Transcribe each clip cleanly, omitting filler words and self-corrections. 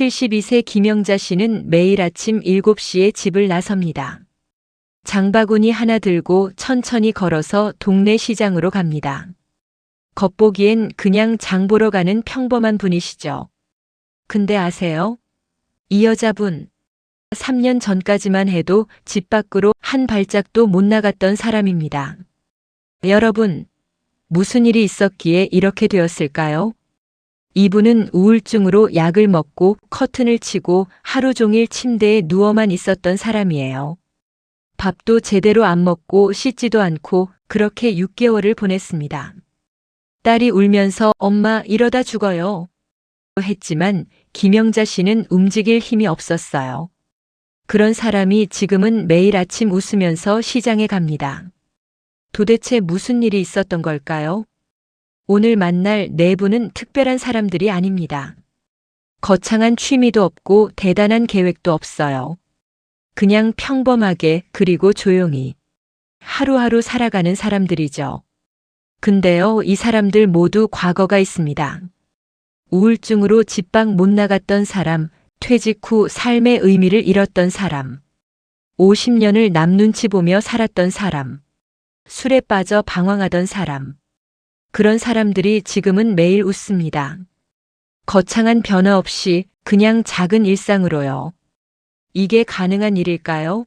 72세 김영자 씨는 매일 아침 7시에 집을 나섭니다. 장바구니 하나 들고 천천히 걸어서 동네 시장으로 갑니다. 겉보기엔 그냥 장 보러 가는 평범한 분이시죠. 근데 아세요? 이 여자분, 3년 전까지만 해도 집 밖으로 한 발짝도 못 나갔던 사람입니다. 여러분, 무슨 일이 있었기에 이렇게 되었을까요? 이분은 우울증으로 약을 먹고 커튼을 치고 하루 종일 침대에 누워만 있었던 사람이에요. 밥도 제대로 안 먹고 씻지도 않고 그렇게 6개월을 보냈습니다. 딸이 울면서 엄마 이러다 죽어요. 했지만 김영자 씨는 움직일 힘이 없었어요. 그런 사람이 지금은 매일 아침 웃으면서 시장에 갑니다. 도대체 무슨 일이 있었던 걸까요? 오늘 만날 네 분은 특별한 사람들이 아닙니다. 거창한 취미도 없고 대단한 계획도 없어요. 그냥 평범하게 그리고 조용히 하루하루 살아가는 사람들이죠. 근데요, 이 사람들 모두 과거가 있습니다. 우울증으로 집 밖 못 나갔던 사람, 퇴직 후 삶의 의미를 잃었던 사람, 50년을 남 눈치 보며 살았던 사람, 술에 빠져 방황하던 사람. 그런 사람들이 지금은 매일 웃습니다. 거창한 변화 없이 그냥 작은 일상으로요. 이게 가능한 일일까요?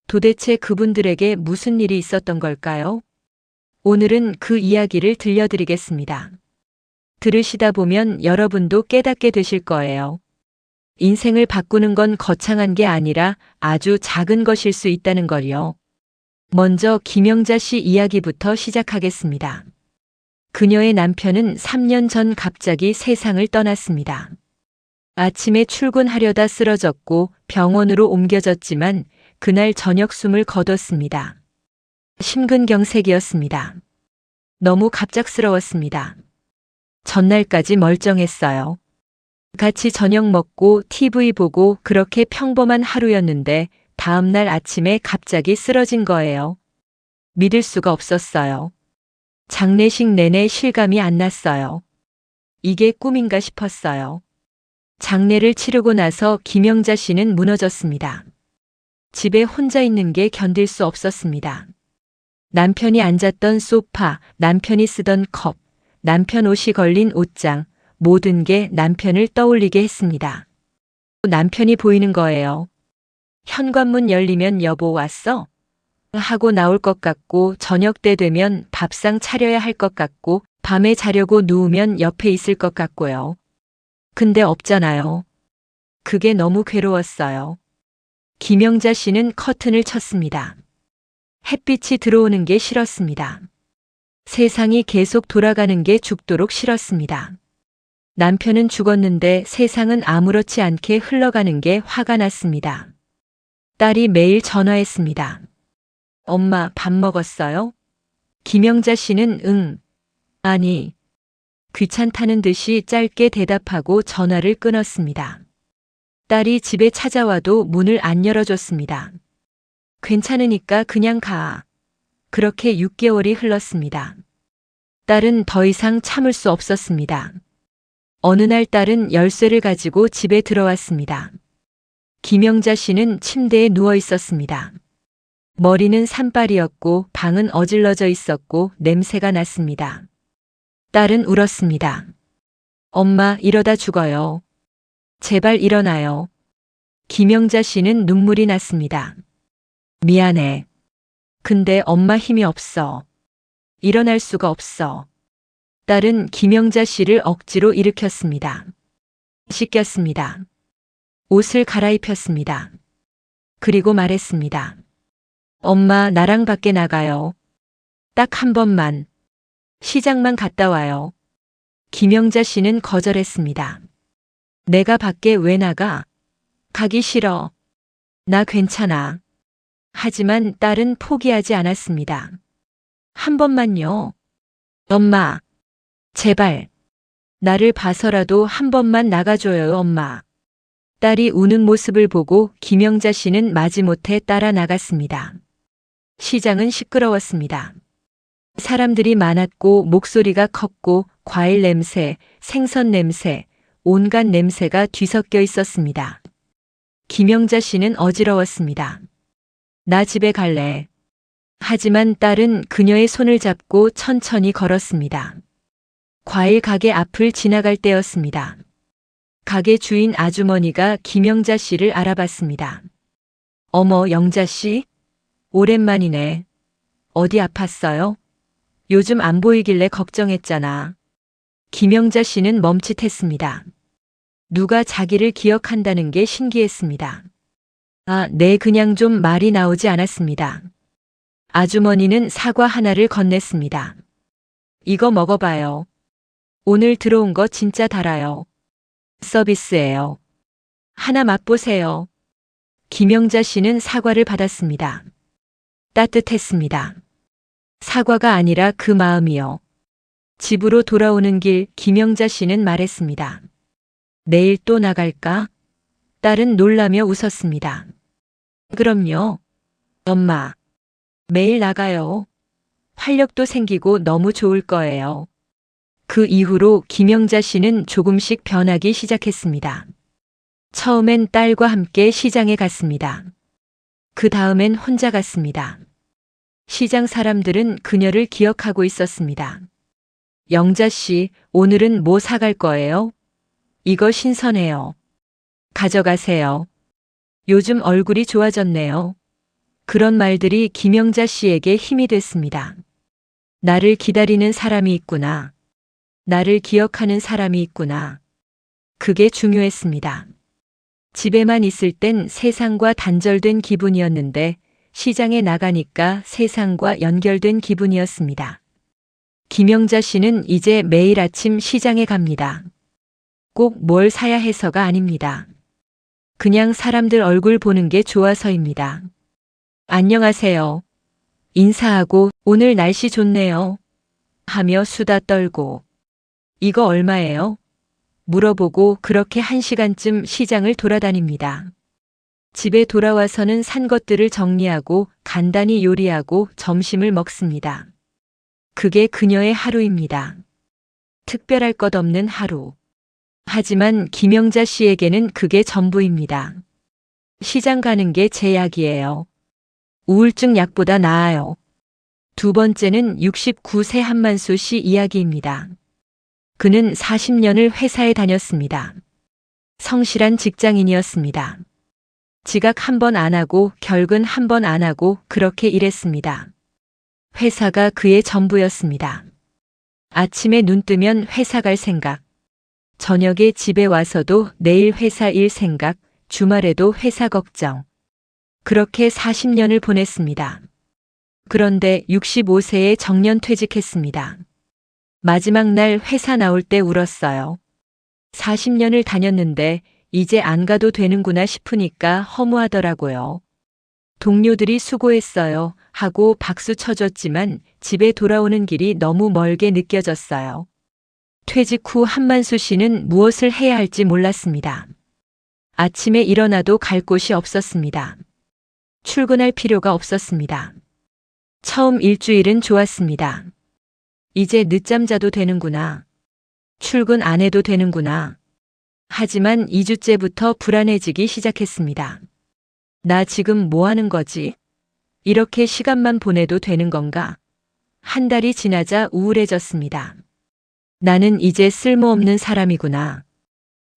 도대체 그분들에게 무슨 일이 있었던 걸까요? 오늘은 그 이야기를 들려드리겠습니다. 들으시다 보면 여러분도 깨닫게 되실 거예요. 인생을 바꾸는 건 거창한 게 아니라 아주 작은 것일 수 있다는 걸요. 먼저 김영자 씨 이야기부터 시작하겠습니다. 그녀의 남편은 3년 전 갑자기 세상을 떠났습니다. 아침에 출근하려다 쓰러졌고 병원으로 옮겨졌지만 그날 저녁 숨을 거뒀습니다. 심근경색이었습니다. 너무 갑작스러웠습니다. 전날까지 멀쩡했어요. 같이 저녁 먹고 TV 보고 그렇게 평범한 하루였는데 다음날 아침에 갑자기 쓰러진 거예요. 믿을 수가 없었어요. 장례식 내내 실감이 안 났어요. 이게 꿈인가 싶었어요. 장례를 치르고 나서 김영자 씨는 무너졌습니다. 집에 혼자 있는 게 견딜 수 없었습니다. 남편이 앉았던 소파, 남편이 쓰던 컵, 남편 옷이 걸린 옷장, 모든 게 남편을 떠올리게 했습니다. 남편이 보이는 거예요. 현관문 열리면 여보 왔어? 하고 나올 것 같고 저녁 때 되면 밥상 차려야 할 것 같고 밤에 자려고 누우면 옆에 있을 것 같고요. 근데 없잖아요. 그게 너무 괴로웠어요. 김영자 씨는 커튼을 쳤습니다. 햇빛이 들어오는 게 싫었습니다. 세상이 계속 돌아가는 게 죽도록 싫었습니다. 남편은 죽었는데 세상은 아무렇지 않게 흘러가는 게 화가 났습니다. 딸이 매일 전화했습니다. 엄마 밥 먹었어요? 김영자 씨는 응, 아니, 귀찮다는 듯이 짧게 대답하고 전화를 끊었습니다. 딸이 집에 찾아와도 문을 안 열어줬습니다. 괜찮으니까 그냥 가. 그렇게 6개월이 흘렀습니다. 딸은 더 이상 참을 수 없었습니다. 어느 날 딸은 열쇠를 가지고 집에 들어왔습니다. 김영자 씨는 침대에 누워 있었습니다. 머리는 산발이었고 방은 어질러져 있었고 냄새가 났습니다. 딸은 울었습니다. 엄마 이러다 죽어요. 제발 일어나요. 김영자 씨는 눈물이 났습니다. 미안해. 근데 엄마 힘이 없어. 일어날 수가 없어. 딸은 김영자 씨를 억지로 일으켰습니다. 씻겼습니다. 옷을 갈아입혔습니다. 그리고 말했습니다. 엄마 나랑 밖에 나가요. 딱 한 번만. 시장만 갔다 와요. 김영자 씨는 거절했습니다. 내가 밖에 왜 나가? 가기 싫어. 나 괜찮아. 하지만 딸은 포기하지 않았습니다. 한 번만요. 엄마, 제발. 나를 봐서라도 한 번만 나가줘요, 엄마. 딸이 우는 모습을 보고 김영자 씨는 마지못해 따라 나갔습니다. 시장은 시끄러웠습니다. 사람들이 많았고 목소리가 컸고 과일 냄새, 생선 냄새, 온갖 냄새가 뒤섞여 있었습니다. 김영자 씨는 어지러웠습니다. 나 집에 갈래. 하지만 딸은 그녀의 손을 잡고 천천히 걸었습니다. 과일 가게 앞을 지나갈 때였습니다. 가게 주인 아주머니가 김영자 씨를 알아봤습니다. 어머, 영자 씨? 오랜만이네. 어디 아팠어요? 요즘 안 보이길래 걱정했잖아. 김영자 씨는 멈칫했습니다. 누가 자기를 기억한다는 게 신기했습니다. 아, 네, 그냥 좀 말이 나오지 않았습니다. 아주머니는 사과 하나를 건넸습니다. 이거 먹어봐요. 오늘 들어온 거 진짜 달아요. 서비스예요. 하나 맛보세요. 김영자 씨는 사과를 받았습니다. 따뜻했습니다. 사과가 아니라 그 마음이요. 집으로 돌아오는 길 김영자 씨는 말했습니다. 내일 또 나갈까? 딸은 놀라며 웃었습니다. 그럼요. 엄마. 매일 나가요. 활력도 생기고 너무 좋을 거예요. 그 이후로 김영자 씨는 조금씩 변하기 시작했습니다. 처음엔 딸과 함께 시장에 갔습니다. 그 다음엔 혼자 갔습니다. 시장 사람들은 그녀를 기억하고 있었습니다. 영자 씨, 오늘은 뭐 사갈 거예요? 이거 신선해요. 가져가세요. 요즘 얼굴이 좋아졌네요. 그런 말들이 김영자 씨에게 힘이 됐습니다. 나를 기다리는 사람이 있구나. 나를 기억하는 사람이 있구나. 그게 중요했습니다. 집에만 있을 땐 세상과 단절된 기분이었는데 시장에 나가니까 세상과 연결된 기분이었습니다. 김영자 씨는 이제 매일 아침 시장에 갑니다. 꼭 뭘 사야 해서가 아닙니다. 그냥 사람들 얼굴 보는 게 좋아서입니다. 안녕하세요. 인사하고 오늘 날씨 좋네요. 하며 수다 떨고 이거 얼마예요? 물어보고 그렇게 1시간쯤 시장을 돌아다닙니다. 집에 돌아와서는 산 것들을 정리하고 간단히 요리하고 점심을 먹습니다. 그게 그녀의 하루입니다. 특별할 것 없는 하루. 하지만 김영자 씨에게는 그게 전부입니다. 시장 가는 게 제 약이에요. 우울증 약보다 나아요. 두 번째는 69세 한만수 씨 이야기입니다. 그는 40년을 회사에 다녔습니다. 성실한 직장인이었습니다. 지각 한 번 안 하고 결근 한 번 안 하고 그렇게 일했습니다. 회사가 그의 전부였습니다. 아침에 눈 뜨면 회사 갈 생각, 저녁에 집에 와서도 내일 회사 일 생각, 주말에도 회사 걱정. 그렇게 40년을 보냈습니다. 그런데 65세에 정년 퇴직했습니다. 마지막 날 회사 나올 때 울었어요. 40년을 다녔는데 이제 안 가도 되는구나 싶으니까 허무하더라고요. 동료들이 수고했어요 하고 박수 쳐줬지만 집에 돌아오는 길이 너무 멀게 느껴졌어요. 퇴직 후 한만수 씨는 무엇을 해야 할지 몰랐습니다. 아침에 일어나도 갈 곳이 없었습니다. 출근할 필요가 없었습니다. 처음 일주일은 좋았습니다. 이제 늦잠 자도 되는구나. 출근 안 해도 되는구나. 하지만 2주째부터 불안해지기 시작했습니다. 나 지금 뭐 하는 거지? 이렇게 시간만 보내도 되는 건가? 한 달이 지나자 우울해졌습니다. 나는 이제 쓸모없는 사람이구나.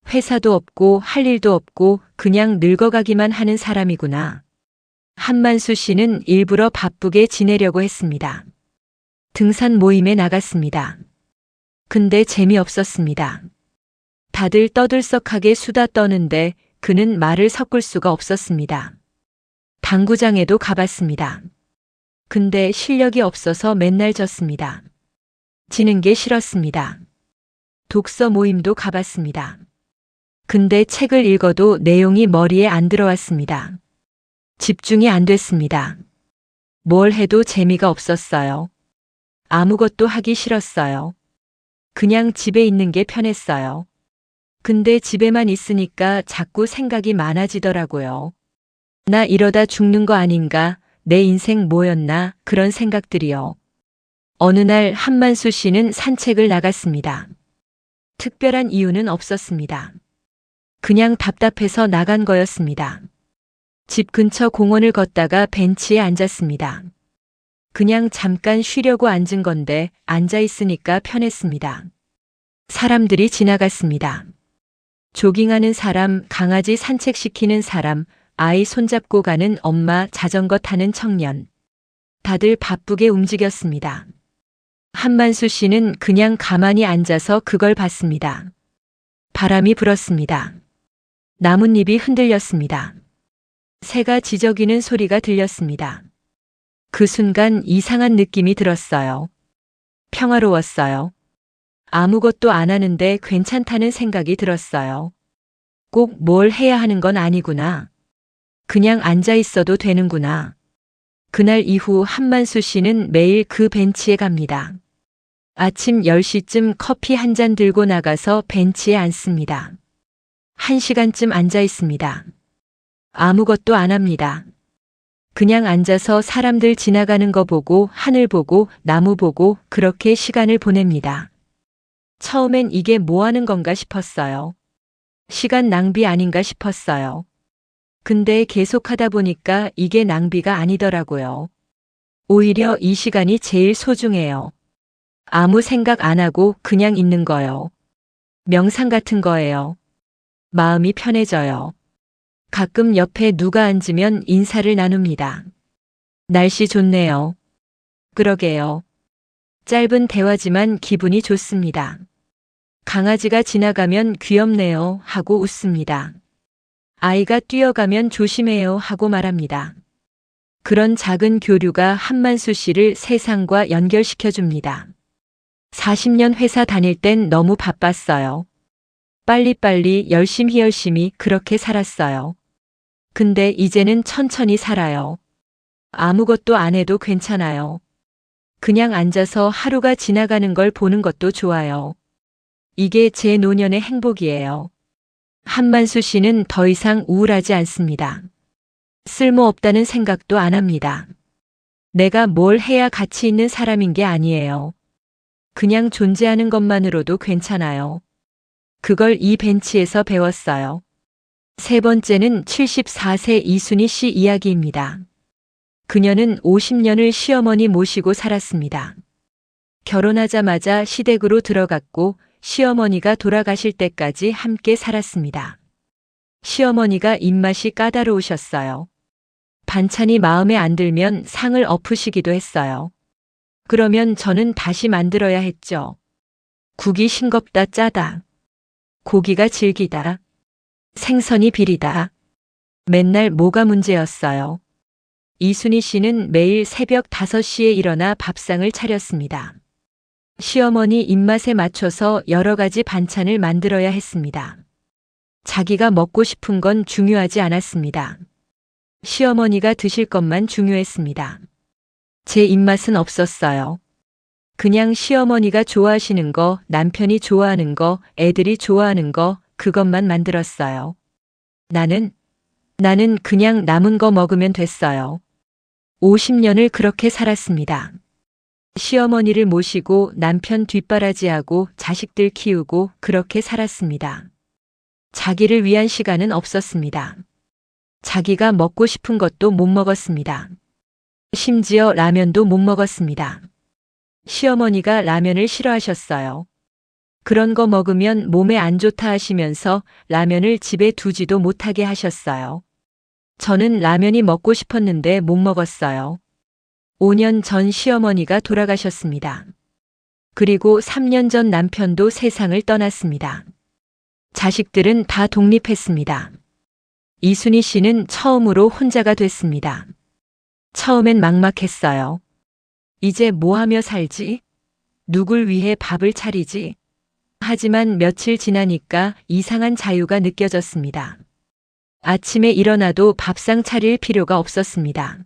회사도 없고 할 일도 없고 그냥 늙어가기만 하는 사람이구나. 한만수 씨는 일부러 바쁘게 지내려고 했습니다. 등산 모임에 나갔습니다. 근데 재미없었습니다. 다들 떠들썩하게 수다 떠는데 그는 말을 섞을 수가 없었습니다. 당구장에도 가봤습니다. 근데 실력이 없어서 맨날 졌습니다. 지는 게 싫었습니다. 독서 모임도 가봤습니다. 근데 책을 읽어도 내용이 머리에 안 들어왔습니다. 집중이 안 됐습니다. 뭘 해도 재미가 없었어요. 아무것도 하기 싫었어요. 그냥 집에 있는 게 편했어요. 근데 집에만 있으니까 자꾸 생각이 많아지더라고요. 나 이러다 죽는 거 아닌가, 내 인생 뭐였나, 그런 생각들이요. 어느 날 한만수 씨는 산책을 나갔습니다. 특별한 이유는 없었습니다. 그냥 답답해서 나간 거였습니다. 집 근처 공원을 걷다가 벤치에 앉았습니다. 그냥 잠깐 쉬려고 앉은 건데 앉아 있으니까 편했습니다. 사람들이 지나갔습니다. 조깅하는 사람, 강아지 산책시키는 사람, 아이 손잡고 가는 엄마, 자전거 타는 청년. 다들 바쁘게 움직였습니다. 한만수 씨는 그냥 가만히 앉아서 그걸 봤습니다. 바람이 불었습니다. 나뭇잎이 흔들렸습니다. 새가 지저귀는 소리가 들렸습니다. 그 순간 이상한 느낌이 들었어요. 평화로웠어요. 아무것도 안 하는데 괜찮다는 생각이 들었어요. 꼭 뭘 해야 하는 건 아니구나. 그냥 앉아 있어도 되는구나. 그날 이후 한만수 씨는 매일 그 벤치에 갑니다. 아침 10시쯤 커피 한 잔 들고 나가서 벤치에 앉습니다. 1시간쯤 앉아 있습니다. 아무것도 안 합니다. 그냥 앉아서 사람들 지나가는 거 보고 하늘 보고 나무 보고 그렇게 시간을 보냅니다. 처음엔 이게 뭐 하는 건가 싶었어요. 시간 낭비 아닌가 싶었어요. 근데 계속 하다 보니까 이게 낭비가 아니더라고요. 오히려 이 시간이 제일 소중해요. 아무 생각 안 하고 그냥 있는 거요. 명상 같은 거예요. 마음이 편해져요. 가끔 옆에 누가 앉으면 인사를 나눕니다. 날씨 좋네요. 그러게요. 짧은 대화지만 기분이 좋습니다. 강아지가 지나가면 귀엽네요 하고 웃습니다. 아이가 뛰어가면 조심해요 하고 말합니다. 그런 작은 교류가 한만수 씨를 세상과 연결시켜 줍니다. 40년 회사 다닐 땐 너무 바빴어요. 빨리빨리 열심히 그렇게 살았어요. 근데 이제는 천천히 살아요. 아무것도 안 해도 괜찮아요. 그냥 앉아서 하루가 지나가는 걸 보는 것도 좋아요. 이게 제 노년의 행복이에요. 한만수 씨는 더 이상 우울하지 않습니다. 쓸모없다는 생각도 안 합니다. 내가 뭘 해야 가치 있는 사람인 게 아니에요. 그냥 존재하는 것만으로도 괜찮아요. 그걸 이 벤치에서 배웠어요. 세 번째는 74세 이순희 씨 이야기입니다. 그녀는 50년을 시어머니 모시고 살았습니다. 결혼하자마자 시댁으로 들어갔고 시어머니가 돌아가실 때까지 함께 살았습니다. 시어머니가 입맛이 까다로우셨어요. 반찬이 마음에 안 들면 상을 엎으시기도 했어요. 그러면 저는 다시 만들어야 했죠. 국이 싱겁다 짜다. 고기가 질기다. 생선이 비리다. 맨날 뭐가 문제였어요. 이순희 씨는 매일 새벽 5시에 일어나 밥상을 차렸습니다. 시어머니 입맛에 맞춰서 여러 가지 반찬을 만들어야 했습니다. 자기가 먹고 싶은 건 중요하지 않았습니다. 시어머니가 드실 것만 중요했습니다. 제 입맛은 없었어요. 그냥 시어머니가 좋아하시는 거, 남편이 좋아하는 거, 애들이 좋아하는 거, 그것만 만들었어요. 나는 그냥 남은 거 먹으면 됐어요. 50년을 그렇게 살았습니다. 시어머니를 모시고 남편 뒷바라지하고 자식들 키우고 그렇게 살았습니다. 자기를 위한 시간은 없었습니다. 자기가 먹고 싶은 것도 못 먹었습니다. 심지어 라면도 못 먹었습니다. 시어머니가 라면을 싫어하셨어요. 그런 거 먹으면 몸에 안 좋다 하시면서 라면을 집에 두지도 못하게 하셨어요. 저는 라면이 먹고 싶었는데 못 먹었어요. 5년 전 시어머니가 돌아가셨습니다. 그리고 3년 전 남편도 세상을 떠났습니다. 자식들은 다 독립했습니다. 이순희 씨는 처음으로 혼자가 됐습니다. 처음엔 막막했어요. 이제 뭐 하며 살지? 누굴 위해 밥을 차리지? 하지만 며칠 지나니까 이상한 자유가 느껴졌습니다. 아침에 일어나도 밥상 차릴 필요가 없었습니다.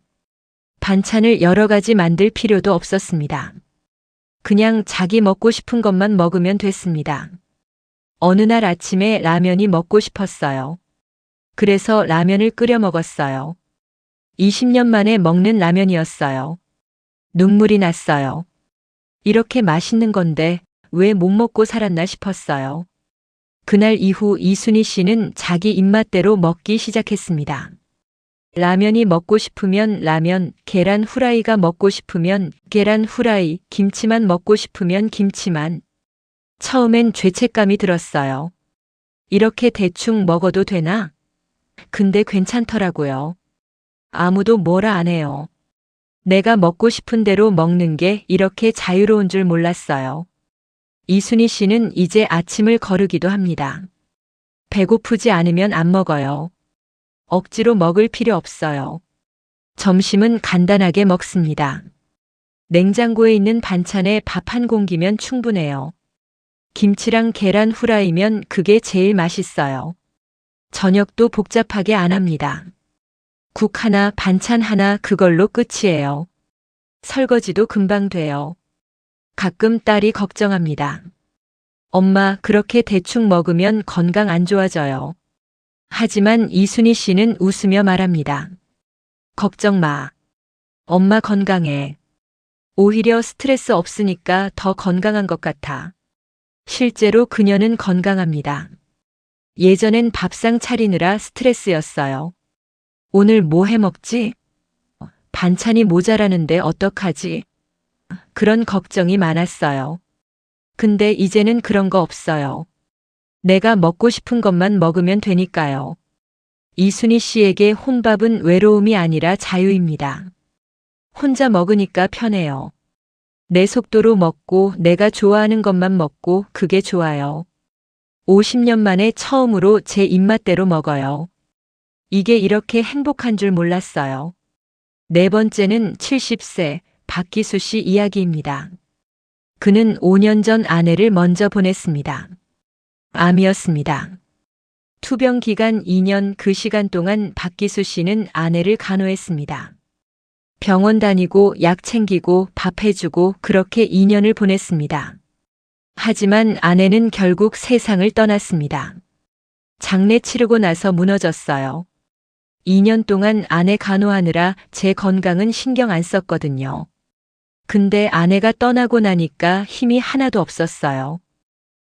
반찬을 여러 가지 만들 필요도 없었습니다. 그냥 자기 먹고 싶은 것만 먹으면 됐습니다. 어느 날 아침에 라면이 먹고 싶었어요. 그래서 라면을 끓여 먹었어요. 20년 만에 먹는 라면이었어요. 눈물이 났어요. 이렇게 맛있는 건데 왜 못 먹고 살았나 싶었어요. 그날 이후 이순희 씨는 자기 입맛대로 먹기 시작했습니다. 라면이 먹고 싶으면 라면, 계란 후라이가 먹고 싶으면 계란 후라이, 김치만 먹고 싶으면 김치만. 처음엔 죄책감이 들었어요. 이렇게 대충 먹어도 되나? 근데 괜찮더라고요. 아무도 뭐라 안 해요. 내가 먹고 싶은 대로 먹는 게 이렇게 자유로운 줄 몰랐어요. 이순희 씨는 이제 아침을 거르기도 합니다. 배고프지 않으면 안 먹어요. 억지로 먹을 필요 없어요. 점심은 간단하게 먹습니다. 냉장고에 있는 반찬에 밥 한 공기면 충분해요. 김치랑 계란 후라이면 그게 제일 맛있어요. 저녁도 복잡하게 안 합니다. 국 하나, 반찬 하나 그걸로 끝이에요. 설거지도 금방 돼요. 가끔 딸이 걱정합니다. 엄마, 그렇게 대충 먹으면 건강 안 좋아져요. 하지만 이순희 씨는 웃으며 말합니다. 걱정 마. 엄마 건강해. 오히려 스트레스 없으니까 더 건강한 것 같아. 실제로 그녀는 건강합니다. 예전엔 밥상 차리느라 스트레스였어요. 오늘 뭐 해 먹지? 반찬이 모자라는데 어떡하지? 그런 걱정이 많았어요. 근데 이제는 그런 거 없어요. 내가 먹고 싶은 것만 먹으면 되니까요. 이순희 씨에게 혼밥은 외로움이 아니라 자유입니다. 혼자 먹으니까 편해요. 내 속도로 먹고 내가 좋아하는 것만 먹고 그게 좋아요. 50년 만에 처음으로 제 입맛대로 먹어요. 이게 이렇게 행복한 줄 몰랐어요. 네 번째는 70세 박기수 씨 이야기입니다. 그는 5년 전 아내를 먼저 보냈습니다. 암이었습니다. 투병 기간 2년 그 시간 동안 박기수 씨는 아내를 간호했습니다. 병원 다니고 약 챙기고 밥 해주고 그렇게 2년을 보냈습니다. 하지만 아내는 결국 세상을 떠났습니다. 장례 치르고 나서 무너졌어요. 2년 동안 아내 간호하느라 제 건강은 신경 안 썼거든요. 근데 아내가 떠나고 나니까 힘이 하나도 없었어요.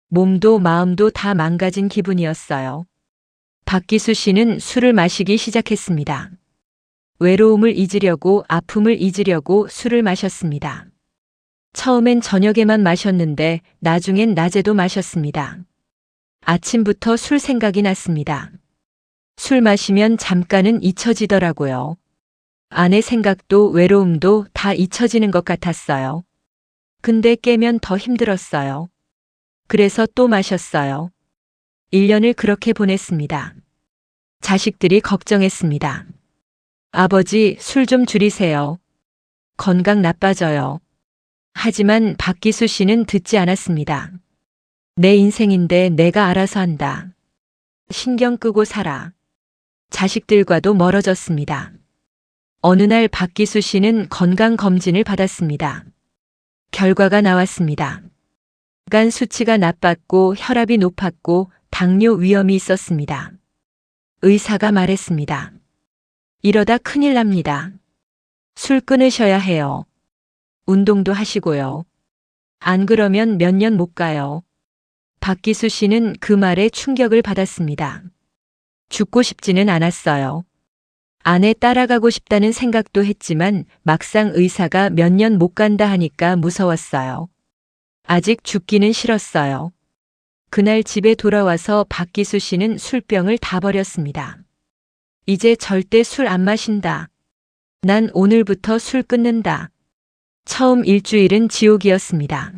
몸도 마음도 다 망가진 기분이었어요. 박기수 씨는 술을 마시기 시작했습니다. 외로움을 잊으려고 아픔을 잊으려고 술을 마셨습니다. 처음엔 저녁에만 마셨는데 나중엔 낮에도 마셨습니다. 아침부터 술 생각이 났습니다. 술 마시면 잠깐은 잊혀지더라고요. 아내 생각도 외로움도 다 잊혀지는 것 같았어요. 근데 깨면 더 힘들었어요. 그래서 또 마셨어요. 1년을 그렇게 보냈습니다. 자식들이 걱정했습니다. 아버지, 술 좀 줄이세요. 건강 나빠져요. 하지만 박기수 씨는 듣지 않았습니다. 내 인생인데 내가 알아서 한다. 신경 끄고 살아. 자식들과도 멀어졌습니다. 어느 날 박기수 씨는 건강검진을 받았습니다. 결과가 나왔습니다. 간 수치가 나빴고 혈압이 높았고 당뇨 위험이 있었습니다. 의사가 말했습니다. 이러다 큰일 납니다. 술 끊으셔야 해요. 운동도 하시고요. 안 그러면 몇 년 못 가요. 박기수 씨는 그 말에 충격을 받았습니다. 죽고 싶지는 않았어요. 아내 따라가고 싶다는 생각도 했지만 막상 의사가 몇 년 못 간다 하니까 무서웠어요. 아직 죽기는 싫었어요. 그날 집에 돌아와서 박기수 씨는 술병을 다 버렸습니다. 이제 절대 술 안 마신다. 난 오늘부터 술 끊는다. 처음 일주일은 지옥이었습니다.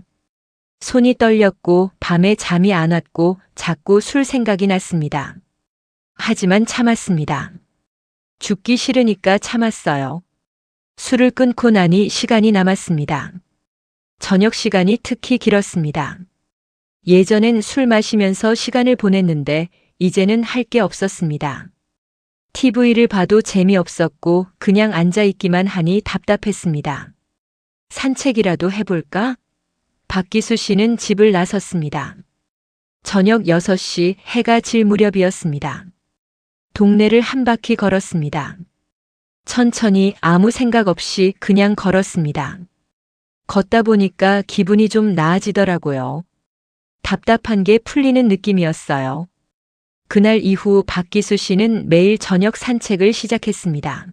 손이 떨렸고 밤에 잠이 안 왔고 자꾸 술 생각이 났습니다. 하지만 참았습니다. 죽기 싫으니까 참았어요. 술을 끊고 나니 시간이 남았습니다. 저녁 시간이 특히 길었습니다. 예전엔 술 마시면서 시간을 보냈는데 이제는 할 게 없었습니다. TV를 봐도 재미없었고 그냥 앉아있기만 하니 답답했습니다. 산책이라도 해볼까? 박기수 씨는 집을 나섰습니다. 저녁 6시 해가 질 무렵이었습니다. 동네를 한 바퀴 걸었습니다. 천천히 아무 생각 없이 그냥 걸었습니다. 걷다 보니까 기분이 좀 나아지더라고요. 답답한 게 풀리는 느낌이었어요. 그날 이후 박기수 씨는 매일 저녁 산책을 시작했습니다.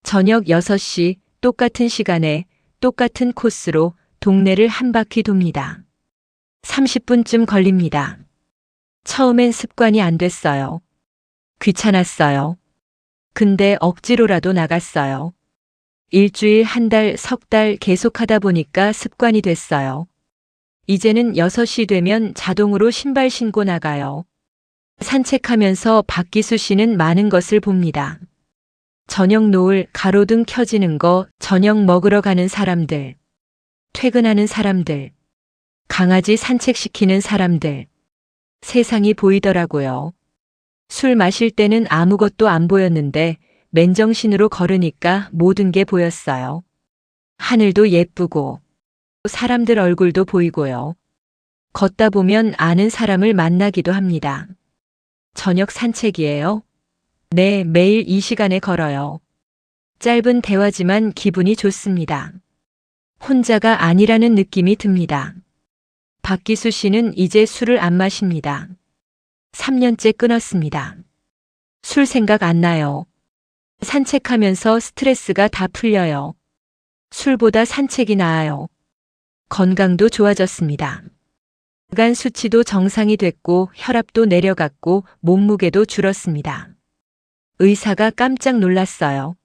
저녁 6시 똑같은 시간에 똑같은 코스로 동네를 한 바퀴 돕니다. 30분쯤 걸립니다. 처음엔 습관이 안 됐어요. 귀찮았어요. 근데 억지로라도 나갔어요. 일주일, 한 달, 석 달 계속하다 보니까 습관이 됐어요. 이제는 6시 되면 자동으로 신발 신고 나가요. 산책하면서 박기수 씨는 많은 것을 봅니다. 저녁 노을, 가로등 켜지는 거, 저녁 먹으러 가는 사람들, 퇴근하는 사람들, 강아지 산책시키는 사람들. 세상이 보이더라고요. 술 마실 때는 아무것도 안 보였는데 맨정신으로 걸으니까 모든 게 보였어요. 하늘도 예쁘고 사람들 얼굴도 보이고요. 걷다 보면 아는 사람을 만나기도 합니다. 저녁 산책이에요? 네, 매일 이 시간에 걸어요. 짧은 대화지만 기분이 좋습니다. 혼자가 아니라는 느낌이 듭니다. 박기수 씨는 이제 술을 안 마십니다. 3년째 끊었습니다. 술 생각 안 나요. 산책하면서 스트레스가 다 풀려요. 술보다 산책이 나아요. 건강도 좋아졌습니다. 간 수치도 정상이 됐고 혈압도 내려갔고 몸무게도 줄었습니다. 의사가 깜짝 놀랐어요.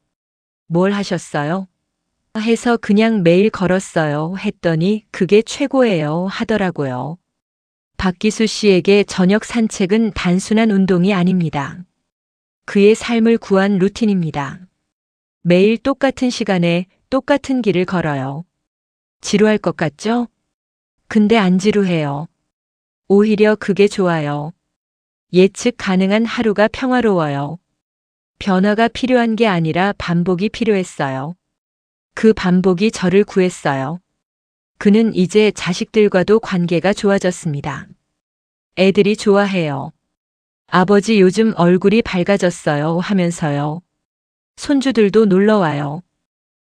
뭘 하셨어요? 해서 그냥 매일 걸었어요 했더니 그게 최고예요 하더라고요. 박기수 씨에게 저녁 산책은 단순한 운동이 아닙니다. 그의 삶을 구한 루틴입니다. 매일 똑같은 시간에 똑같은 길을 걸어요. 지루할 것 같죠? 근데 안 지루해요. 오히려 그게 좋아요. 예측 가능한 하루가 평화로워요. 변화가 필요한 게 아니라 반복이 필요했어요. 그 반복이 저를 구했어요. 그는 이제 자식들과도 관계가 좋아졌습니다. 애들이 좋아해요. 아버지 요즘 얼굴이 밝아졌어요 하면서요. 손주들도 놀러와요.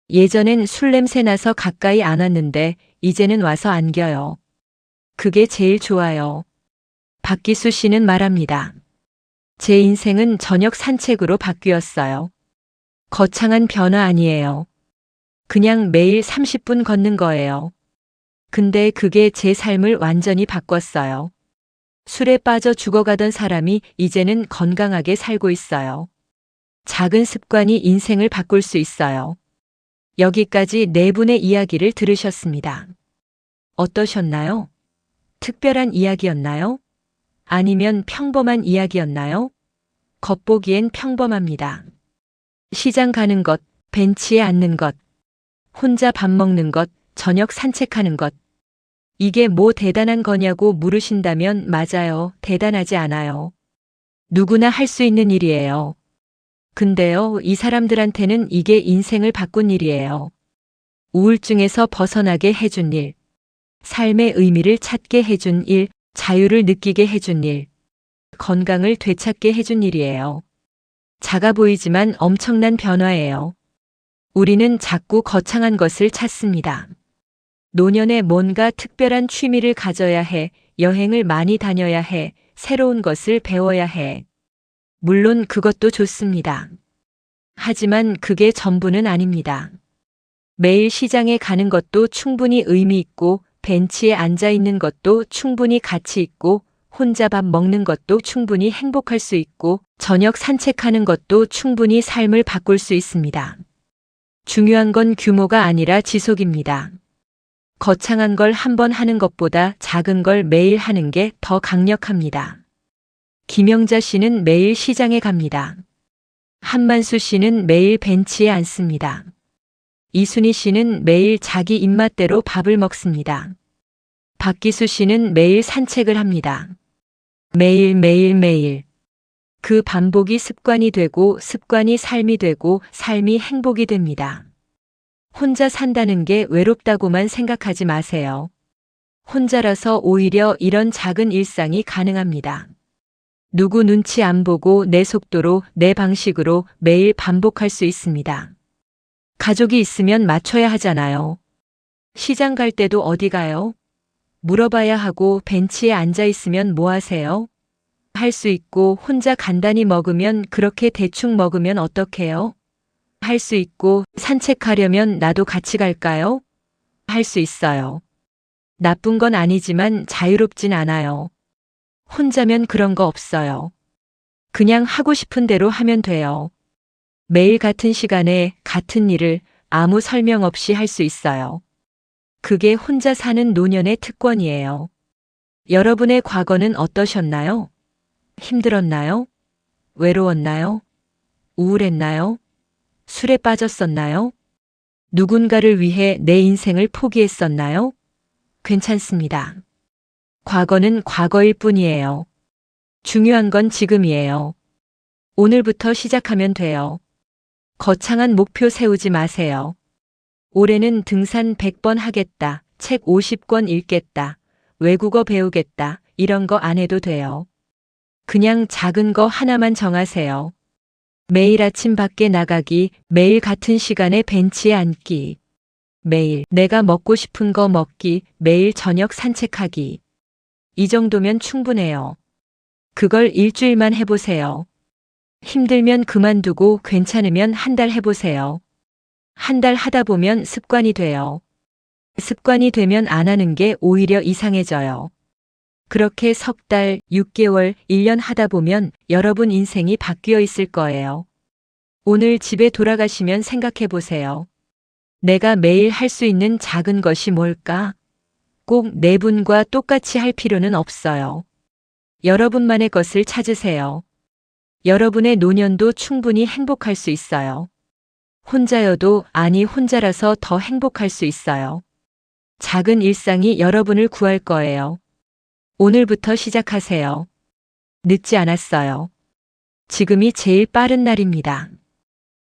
예전엔 술 냄새 나서 가까이 안 왔는데 이제는 와서 안겨요. 그게 제일 좋아요. 박기수 씨는 말합니다. 제 인생은 저녁 산책으로 바뀌었어요. 거창한 변화 아니에요. 그냥 매일 30분 걷는 거예요. 근데 그게 제 삶을 완전히 바꿨어요. 술에 빠져 죽어가던 사람이 이제는 건강하게 살고 있어요. 작은 습관이 인생을 바꿀 수 있어요. 여기까지 네 분의 이야기를 들으셨습니다. 어떠셨나요? 특별한 이야기였나요? 아니면 평범한 이야기였나요? 겉보기엔 평범합니다. 시장 가는 것, 벤치에 앉는 것, 혼자 밥 먹는 것, 저녁 산책하는 것. 이게 뭐 대단한 거냐고 물으신다면 맞아요. 대단하지 않아요. 누구나 할 수 있는 일이에요. 근데요, 이 사람들한테는 이게 인생을 바꾼 일이에요. 우울증에서 벗어나게 해준 일, 삶의 의미를 찾게 해준 일, 자유를 느끼게 해준 일, 건강을 되찾게 해준 일이에요. 작아 보이지만 엄청난 변화예요. 우리는 자꾸 거창한 것을 찾습니다. 노년에 뭔가 특별한 취미를 가져야 해, 여행을 많이 다녀야 해, 새로운 것을 배워야 해. 물론 그것도 좋습니다. 하지만 그게 전부는 아닙니다. 매일 시장에 가는 것도 충분히 의미 있고, 벤치에 앉아 있는 것도 충분히 가치 있고, 혼자 밥 먹는 것도 충분히 행복할 수 있고, 저녁 산책하는 것도 충분히 삶을 바꿀 수 있습니다. 중요한 건 규모가 아니라 지속입니다. 거창한 걸 한 번 하는 것보다 작은 걸 매일 하는 게 더 강력합니다. 김영자 씨는 매일 시장에 갑니다. 한만수 씨는 매일 벤치에 앉습니다. 이순희 씨는 매일 자기 입맛대로 밥을 먹습니다. 박기수 씨는 매일 산책을 합니다. 매일 매일 매일. 그 반복이 습관이 되고 습관이 삶이 되고 삶이 행복이 됩니다. 혼자 산다는 게 외롭다고만 생각하지 마세요. 혼자라서 오히려 이런 작은 일상이 가능합니다. 누구 눈치 안 보고 내 속도로 내 방식으로 매일 반복할 수 있습니다. 가족이 있으면 맞춰야 하잖아요. 시장 갈 때도 어디 가요? 물어봐야 하고 벤치에 앉아 있으면 뭐 하세요? 할 수 있고 혼자 간단히 먹으면 그렇게 대충 먹으면 어떡해요? 할 수 있고 산책하려면 나도 같이 갈까요? 할 수 있어요. 나쁜 건 아니지만 자유롭진 않아요. 혼자면 그런 거 없어요. 그냥 하고 싶은 대로 하면 돼요. 매일 같은 시간에 같은 일을 아무 설명 없이 할 수 있어요. 그게 혼자 사는 노년의 특권이에요. 여러분의 과거는 어떠셨나요? 힘들었나요? 외로웠나요? 우울했나요? 술에 빠졌었나요? 누군가를 위해 내 인생을 포기했었나요? 괜찮습니다. 과거는 과거일 뿐이에요. 중요한 건 지금이에요. 오늘부터 시작하면 돼요. 거창한 목표 세우지 마세요. 올해는 등산 100번 하겠다, 책 50권 읽겠다, 외국어 배우겠다, 이런 거 안 해도 돼요. 그냥 작은 거 하나만 정하세요. 매일 아침 밖에 나가기, 매일 같은 시간에 벤치에 앉기, 매일 내가 먹고 싶은 거 먹기, 매일 저녁 산책하기. 이 정도면 충분해요. 그걸 일주일만 해보세요. 힘들면 그만두고 괜찮으면 한 달 해보세요. 한 달 하다 보면 습관이 돼요. 습관이 되면 안 하는 게 오히려 이상해져요. 그렇게 석 달, 6개월, 1년 하다 보면 여러분 인생이 바뀌어 있을 거예요. 오늘 집에 돌아가시면 생각해 보세요. 내가 매일 할 수 있는 작은 것이 뭘까? 꼭 네 분과 똑같이 할 필요는 없어요. 여러분만의 것을 찾으세요. 여러분의 노년도 충분히 행복할 수 있어요. 혼자여도 아니 혼자라서 더 행복할 수 있어요. 작은 일상이 여러분을 구할 거예요. 오늘부터 시작하세요. 늦지 않았어요. 지금이 제일 빠른 날입니다.